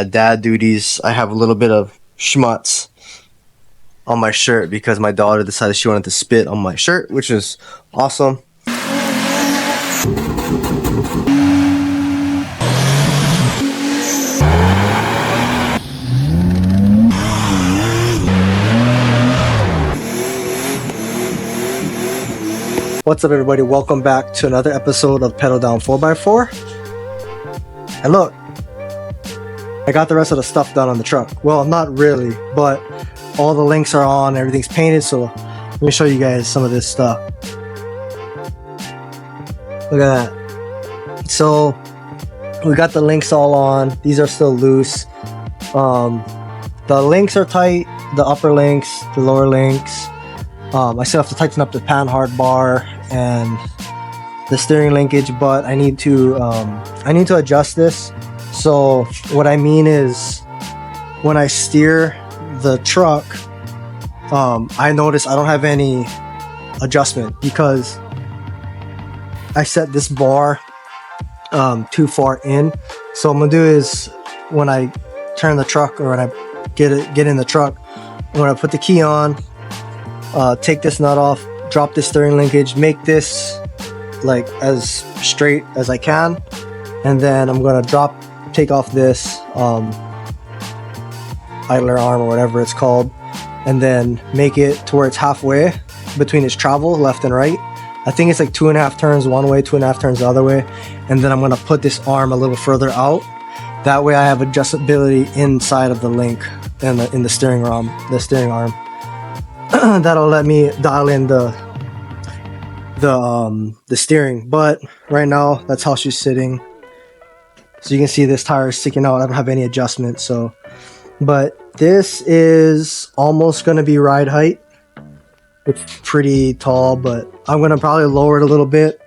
Dad duties. I have a little bit of schmutz on my shirt because my daughter decided she wanted to spit on my shirt, which is awesome. What's up, everybody? Welcome back to another episode of Pedal Down 4x4. And look, I got the rest of the stuff done on the truck. Well, not really, but all the links are on, everything's painted, so let me show you guys some of this stuff. Look at that. So we got the links all on. These are still loose. The links are tight, the upper links, the lower links. I still have to tighten up the panhard bar and the steering linkage, but I need to adjust this. So what I mean is, when I steer the truck, I notice I don't have any adjustment because I set this bar too far in. So what I'm gonna do is, when I turn the truck, or when I get in the truck, I'm gonna put the key on, take this nut off, drop this steering linkage, make this like as straight as I can, and then I'm gonna take off this idler arm or whatever it's called, and then make it to where it's halfway between its travel left and right. I think it's like 2.5 turns one way, 2.5 turns the other way, and then I'm gonna put this arm a little further out. That way I have adjustability inside of the link and in the steering arm. That'll let me dial in the steering. But right now, that's how she's sitting. So you can see this tire is sticking out. I don't have any adjustment. So, but this is almost going to be ride height. It's pretty tall, but I'm going to probably lower it a little bit.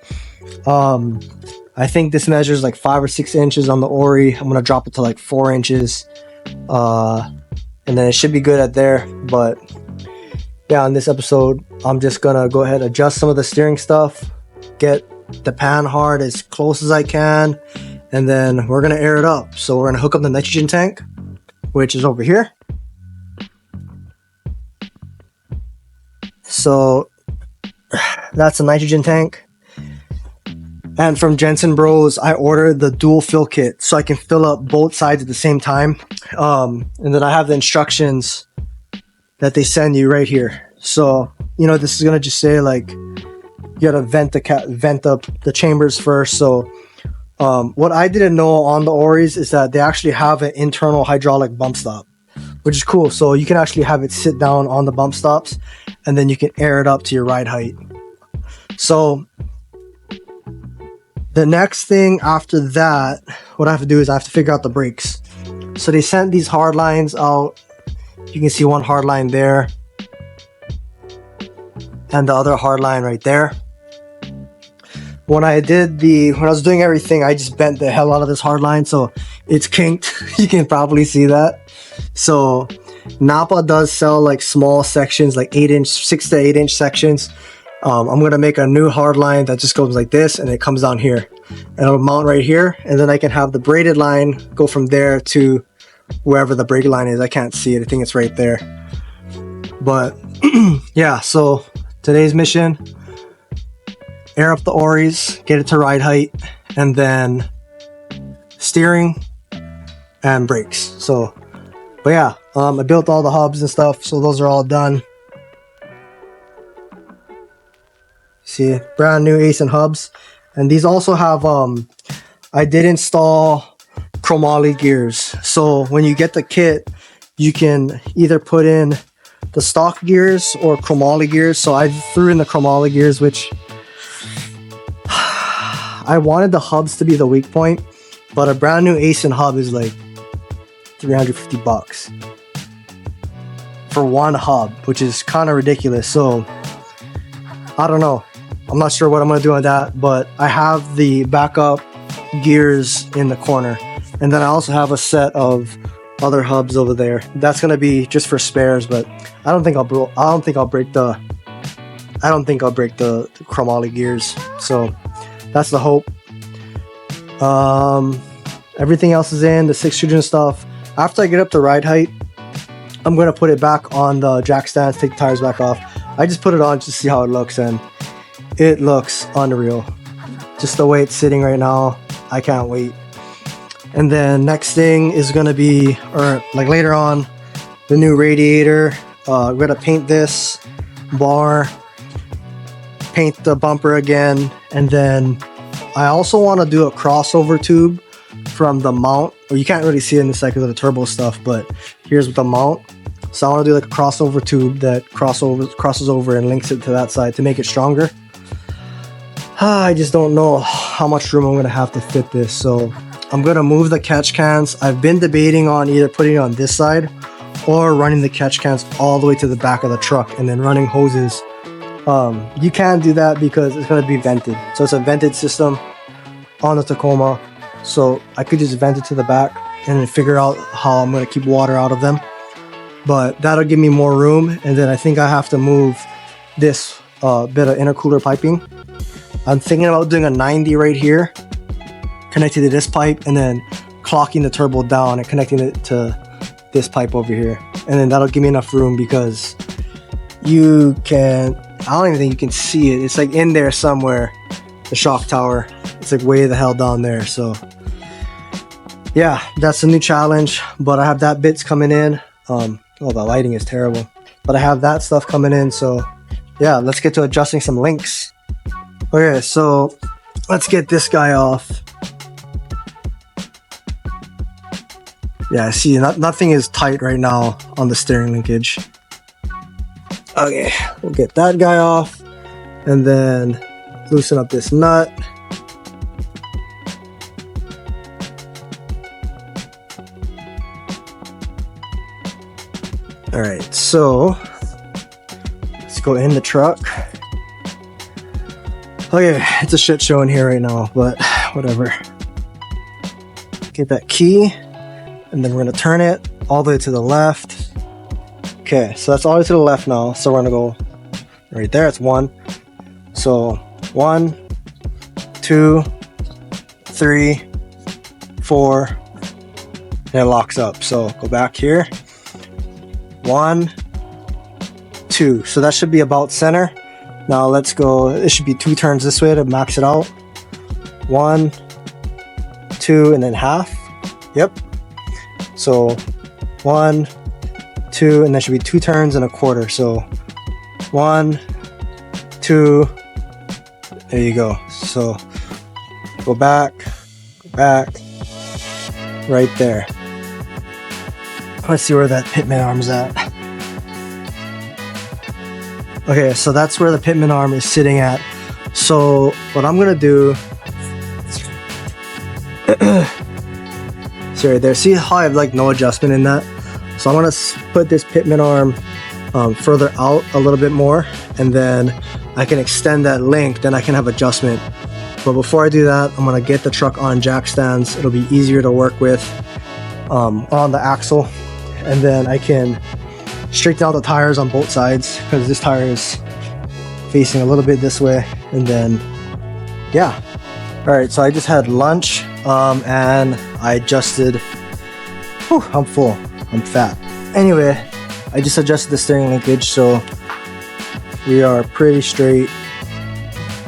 I think this measures like 5 or 6 inches on the Ori. I'm going to drop it to like 4 inches. And then it should be good at there. But yeah, in this episode, I'm just going to go ahead and adjust some of the steering stuff. Get the panhard as close as I can. And then we're going to air it up. So we're going to hook up the nitrogen tank, which is over here. So that's a nitrogen tank. And from Jensen Bros, I ordered the dual fill kit so I can fill up both sides at the same time. And then I have the instructions that they send you right here. So, this is going to just say like, you got to vent the chambers first. So what I didn't know on the Oris is that they actually have an internal hydraulic bump stop, which is cool. So you can actually have it sit down on the bump stops, and then you can air it up to your ride height. So the next thing after that, what I have to do is I have to figure out the brakes. So they sent these hard lines out. You can see one hard line there, and the other hard line right there. When I was doing everything, I just bent the hell out of this hard line, so it's kinked. You can probably see that. So Napa does sell like small sections, like 6 to 8 inch sections. I'm gonna make a new hard line that just goes like this, and it comes down here, and it'll mount right here, and then I can have the braided line go from there to wherever the brake line is. I can't see it. I think it's right there. But yeah, so today's mission: air up the Oris, get it to ride height, and then steering and brakes. So, but yeah, I built all the hubs and stuff, so those are all done. See, brand new Ace hubs, and these also have I did install chromoly gears. So when you get the kit, you can either put in the stock gears or chromoly gears. So I threw in the chromoly gears, which I wanted the hubs to be the weak point, but a brand new Ace hub is like $350 for one hub, which is kind of ridiculous. So I don't know. I'm not sure what I'm going to do on that, but I have the backup gears in the corner, and then I also have a set of other hubs over there. That's going to be just for spares, but I don't think I'll break the chromoly gears. So that's the hope. Everything else is in, the 6 children stuff. After I get up to ride height, I'm gonna put it back on the jack stands, take the tires back off. I just put it on just to see how it looks, and it looks unreal. Just the way it's sitting right now, I can't wait. And then next thing is gonna be, or like later on, the new radiator. We're gonna paint this bar, paint the bumper again, and then I also want to do a crossover tube from the mount. Well, you can't really see it in the side because of the turbo stuff, but here's the mount. So I want to do like a crossover tube that crosses over and links it to that side to make it stronger. I just don't know how much room I'm gonna have to fit this, so I'm gonna move the catch cans. I've been debating on either putting it on this side or running the catch cans all the way to the back of the truck and then running hoses. You can't do that because it's gonna be vented. So it's a vented system on the Tacoma. So I could just vent it to the back and then figure out how I'm gonna keep water out of them. But that'll give me more room. And then I think I have to move this bit of intercooler piping. I'm thinking about doing a 90 right here, connected to this pipe, and then clocking the turbo down and connecting it to this pipe over here. And then that'll give me enough room because you can, I don't even think you can see it. It's like in there somewhere, the shock tower. It's like way the hell down there. So yeah, that's a new challenge, but I have that bits coming in. Oh, the lighting is terrible, but I have that stuff coming in. So yeah, let's get to adjusting some links. Okay, so let's get this guy off. Yeah, see, nothing is tight right now on the steering linkage. Okay, we'll get that guy off and then loosen up this nut. All right, so let's go in the truck. Okay, it's a shit show in here right now, but whatever. Get that key, and then we're gonna turn it all the way to the left. Okay, so that's all the way to the left now. So we're gonna go right there. It's 1. So 1, 2, 3, 4, and it locks up. So go back here. 1, 2. So that should be about center. Now let's go. It should be 2 turns this way to max it out. 1, 2, and then half. Yep. So 1, 2, and that should be 2 turns and a quarter. So 1, 2. There you go. So go back, right there. Let's see where that pitman arm's at. Okay, so that's where the pitman arm is sitting at. So what I'm gonna do, see right there, see how I have like no adjustment in that? So I'm gonna put this pitman arm further out a little bit more, and then I can extend that link, then I can have adjustment. But before I do that, I'm gonna get the truck on jack stands. It'll be easier to work with on the axle, and then I can straighten out the tires on both sides because this tire is facing a little bit this way. And then yeah, all right, so I just had lunch and I adjusted. Whew, I'm full, I'm fat. Anyway, I just adjusted the steering linkage, so we are pretty straight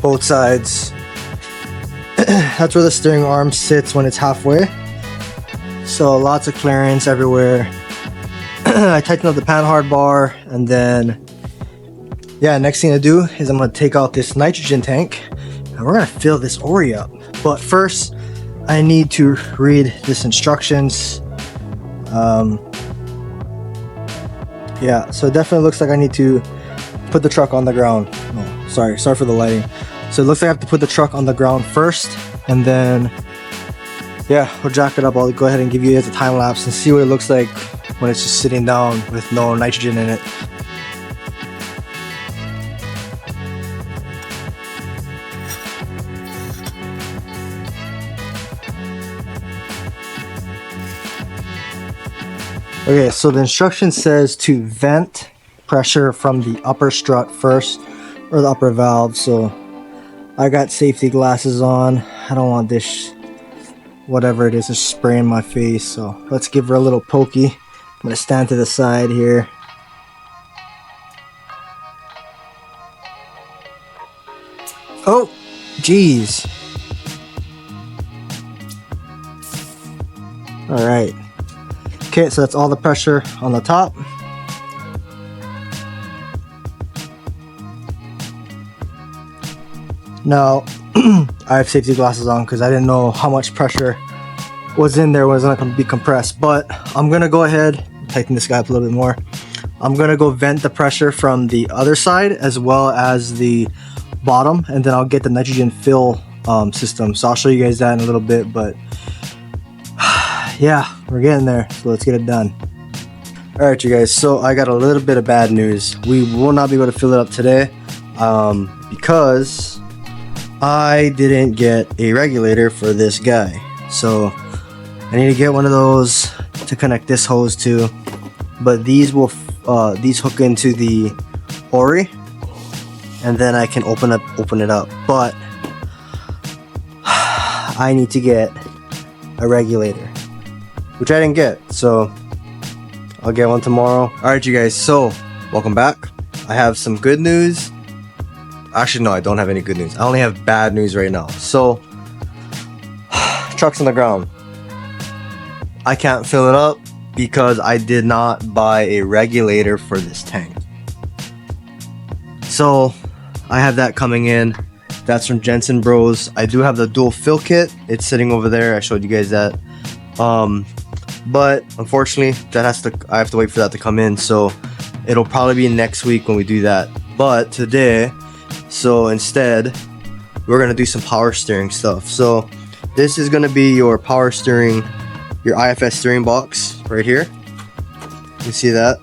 both sides. That's where the steering arm sits when it's halfway, so lots of clearance everywhere. I tightened up the panhard bar, and then yeah, next thing to do is I'm going to take out this nitrogen tank and we're going to fill this Ori up. But first I need to read this instructions. Yeah, so it definitely looks like I need to put the truck on the ground. Oh, sorry for the lighting. So it looks like I have to put the truck on the ground first, and then yeah, we'll jack it up. I'll go ahead and give you guys a time lapse and see what it looks like when it's just sitting down with no nitrogen in it. Okay, so the instruction says to vent pressure from the upper strut first, or the upper valve. So I got safety glasses on. I don't want this whatever it is is spraying my face. So let's give her a little pokey. I'm gonna stand to the side here. Oh, geez. All right. Okay, so that's all the pressure on the top. Now, I have safety glasses on because I didn't know how much pressure was in there when it was going to be compressed. But I'm going to go ahead, tighten this guy up a little bit more. I'm going to go vent the pressure from the other side as well as the bottom, and then I'll get the nitrogen fill system. So I'll show you guys that in a little bit, but yeah, we're getting there. So let's get it done. All right, you guys. So I got a little bit of bad news. We will not be able to fill it up today because I didn't get a regulator for this guy. So I need to get one of those to connect this hose to, but these will these hook into the Ori, and then I can open it up. But I need to get a regulator, which I didn't get, so I'll get one tomorrow. All right, you guys. So welcome back. I have some good news. Actually, no, I don't have any good news. I only have bad news right now. So, truck's on the ground. I can't fill it up because I did not buy a regulator for this tank. So, I have that coming in. That's from Jensen Bros. I do have the dual fill kit. It's sitting over there. I showed you guys that. But unfortunately, I have to wait for that to come in. So, it'll probably be next week when we do that. But today, so instead, we're gonna do some power steering stuff. So this is gonna be your power steering, your IFS steering box right here. You see that?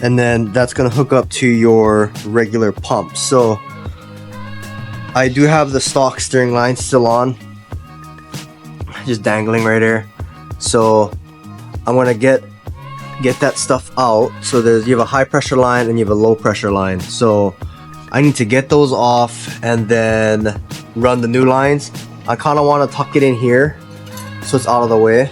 And then that's gonna hook up to your regular pump. So I do have the stock steering line still on, just dangling right here. So I'm gonna get that stuff out. So you have a high pressure line and you have a low pressure line. So I need to get those off and then run the new lines. I kind of want to tuck it in here so it's out of the way.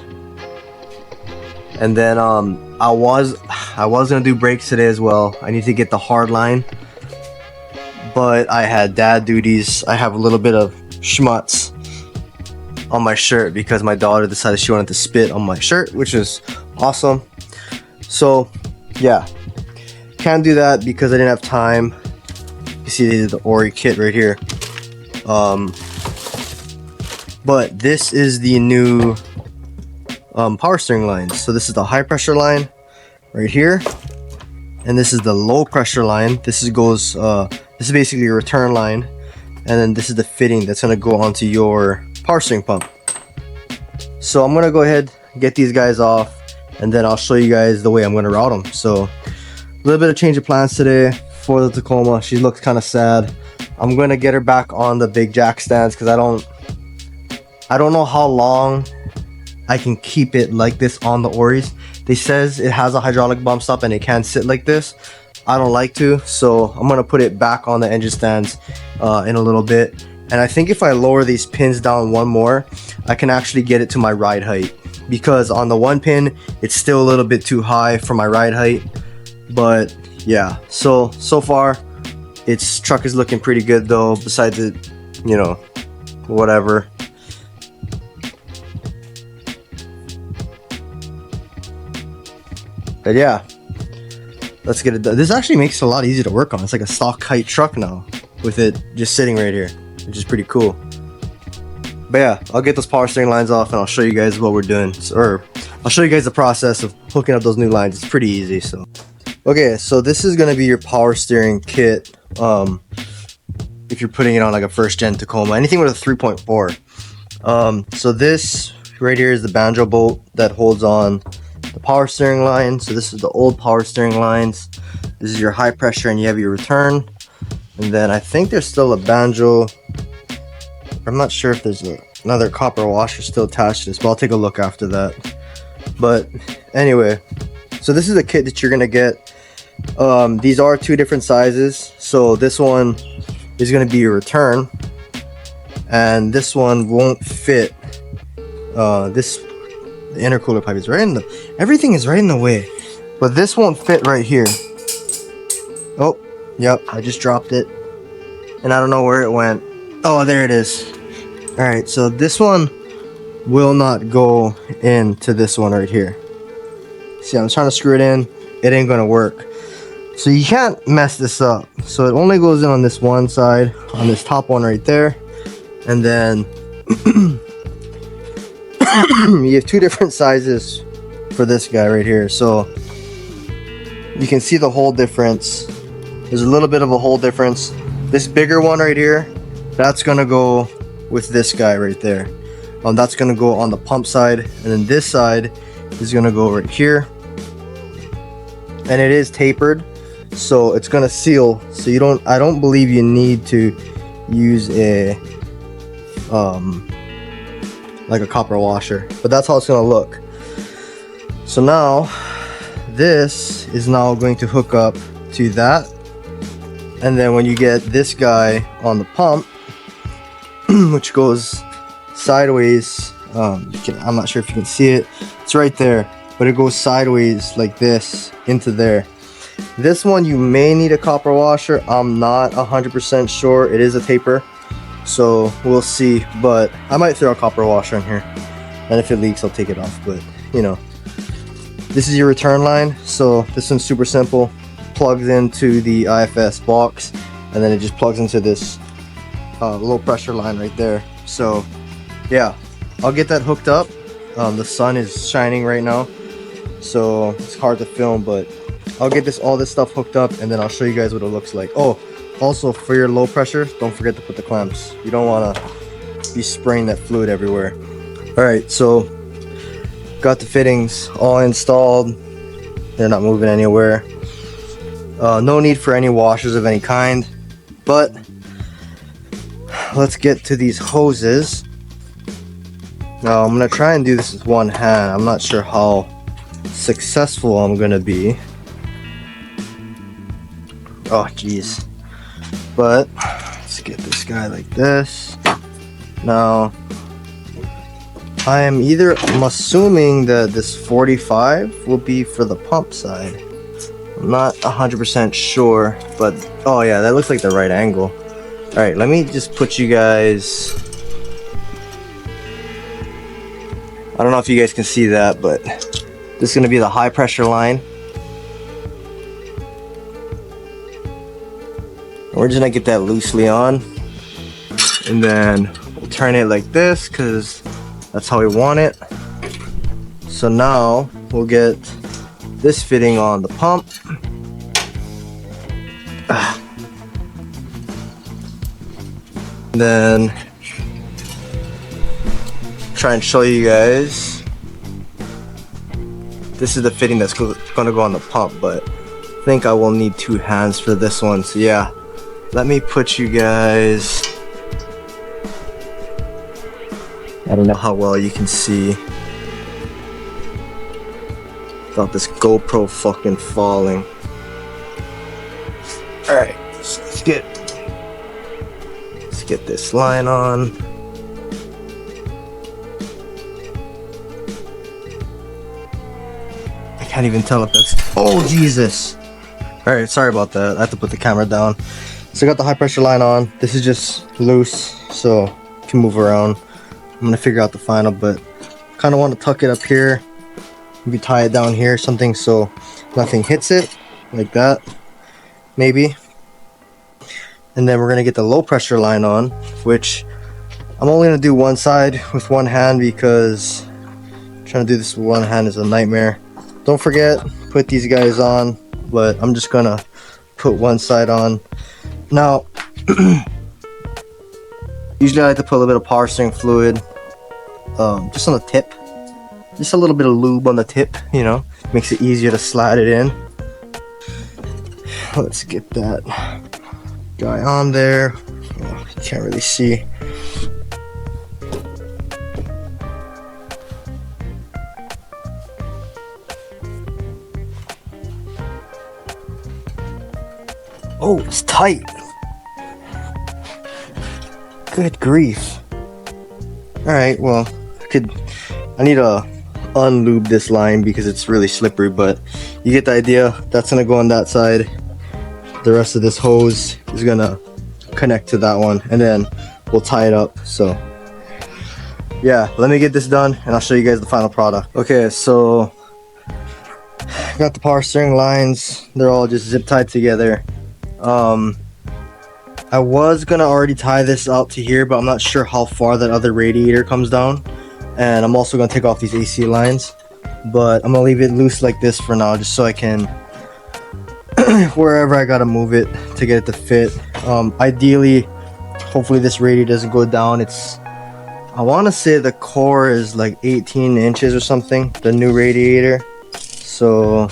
And then I was gonna do brakes today as well. I need to get the hard line, but I had dad duties. I have a little bit of schmutz on my shirt because my daughter decided she wanted to spit on my shirt, which is awesome. So yeah, can't do that because I didn't have time. You see, these are the Ori kit right here. But this is the new power steering lines. So this is the high pressure line right here, and this is the low pressure line. This is basically your return line, and then this is the fitting that's gonna go onto your power steering pump. So I'm gonna go ahead and get these guys off, and then I'll show you guys the way I'm gonna route them. So a little bit of change of plans today for the Tacoma. She looks kind of sad. I'm gonna get her back on the big jack stands because I don't know how long I can keep it like this on the Oris. They says it has a hydraulic bump stop and it can sit like this. I don't like to, so I'm gonna put it back on the engine stands in a little bit. And I think if I lower these pins down one more, I can actually get it to my ride height, because on the one pin it's still a little bit too high for my ride height. But yeah, so far its truck is looking pretty good though, besides it, you know, whatever. But yeah, let's get it done. This actually makes it a lot easier to work on. It's like a stock height truck now with it just sitting right here, which is pretty cool. But yeah, I'll get those power steering lines off and I'll show you guys what we're doing, or I'll show you guys the process of hooking up those new lines. It's pretty easy. So okay, so this is gonna be your power steering kit if you're putting it on like a first gen Tacoma, anything with a 3.4. So this right here is the banjo bolt that holds on the power steering line. So this is the old power steering lines. This is your high pressure and you have your return, and then I think there's still a banjo. I'm not sure if there's another copper washer still attached to this, but I'll take a look after that. But anyway, so this is a kit that you're gonna get. These are two different sizes. So this one is gonna be your return, and this one won't fit the intercooler pipe is right in the, everything is right in the way, but this won't fit right here. Oh, yep, I just dropped it, and I don't know where it went. Oh, there it is. All right, so this one will not go into this one right here. See, I'm trying to screw it in, it ain't gonna work. So you can't mess this up. So it only goes in on this one side, on this top one right there, and then you have two different sizes for this guy right here. So you can see the hole difference. There's a little bit of a hole difference. This bigger one right here, that's gonna go with this guy right there. That's gonna go on the pump side, and then this side is gonna go right here. And it is tapered, so it's gonna seal. So you don't, I don't believe you need to use a like a copper washer, but that's how it's gonna look. So now this is now going to hook up to that, and then when you get this guy on the pump, which goes sideways, I'm not sure if you can see it, it's right there, but it goes sideways like this into there. This one you may need a copper washer. I'm not 100% sure. It is a taper, so we'll see, but I might throw a copper washer in here, and if it leaks I'll take it off. But you know, this is your return line. So this one's super simple, plugs into the IFS box, and then it just plugs into this low pressure line right there. So yeah, I'll get that hooked up. The sun is shining right now, so it's hard to film, but I'll get all this stuff hooked up, and then I'll show you guys what it looks like. Oh, also for your low pressure, don't forget to put the clamps. You don't want to be spraying that fluid everywhere. All right, so got the fittings all installed. They're not moving anywhere. No need for any washers of any kind, but let's get to these hoses. Now I'm gonna try and do this with one hand. I'm not sure how successful I'm gonna be. Oh geez. But let's get this guy like this. Now I'm assuming that this 45 will be for the pump side. I'm not 100% sure, but oh yeah, that looks like the right angle. All right, let me just put you guys, I don't know if you guys can see that, but this is gonna be the high pressure line. We're just gonna get that loosely on, and then we'll turn it like this because that's how we want it. So now we'll get this fitting on the pump. Then try and show you guys. This is the fitting that's gonna go on the pump, but I think I will need two hands for this one. So yeah. Let me put you guys, I don't know how well you can see without this GoPro fucking falling. Alright, so let's get this line on. I can't even tell if that's, oh Jesus. Alright, sorry about that, I have to put the camera down. So I got the high pressure line on. This is just loose, so it can move around. I'm gonna figure out the final, but kind of want to tuck it up here. Maybe tie it down here, something so nothing hits it, like that, maybe. And then we're gonna get the low pressure line on, which I'm only gonna do one side with one hand because trying to do this with one hand is a nightmare. Don't forget, put these guys on, but I'm just gonna put one side on. Now, usually I like to put a little bit of power steering fluid, just on the tip, just a little bit of lube on the tip, you know, makes it easier to slide it in. Let's get that guy on there. Oh, you can't really see. Oh, it's tight. Good grief. Alright, well, I could I need to unlube this line because it's really slippery, but you get the idea. That's gonna go on that side. The rest of this hose is gonna connect to that one, and then we'll tie it up. So yeah, let me get this done and I'll show you guys the final product. Okay, so got the power steering lines. They're all just zip tied together. I was gonna already tie this out to here, but I'm not sure how far that other radiator comes down. And I'm also gonna take off these AC lines, but I'm gonna leave it loose like this for now, just so I can wherever I gotta move it to get it to fit. Ideally, hopefully this radiator doesn't go down. I want to say the core is like 18 inches or something, the new radiator. So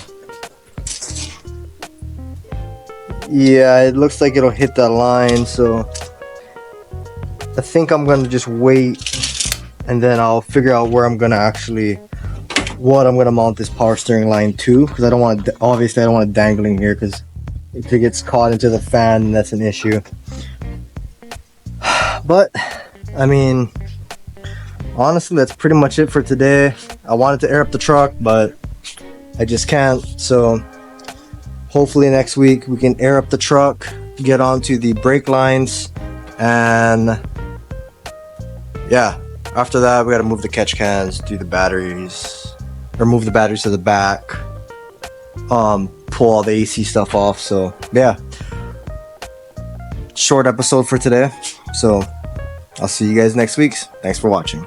yeah, it looks like it'll hit that line. So I think I'm gonna just wait, and then I'll figure out where I'm gonna mount this power steering line to, because I don't want to, obviously I don't want it dangling here, because if it gets caught into the fan, that's an issue. But I mean, honestly, that's pretty much it for today. I wanted to air up the truck, but I just can't. So hopefully next week we can air up the truck, get onto the brake lines, and yeah, after that we got to move the catch cans, do the batteries, or move the batteries to the back, pull all the AC stuff off. So yeah, short episode for today. So I'll see you guys next week. Thanks for watching.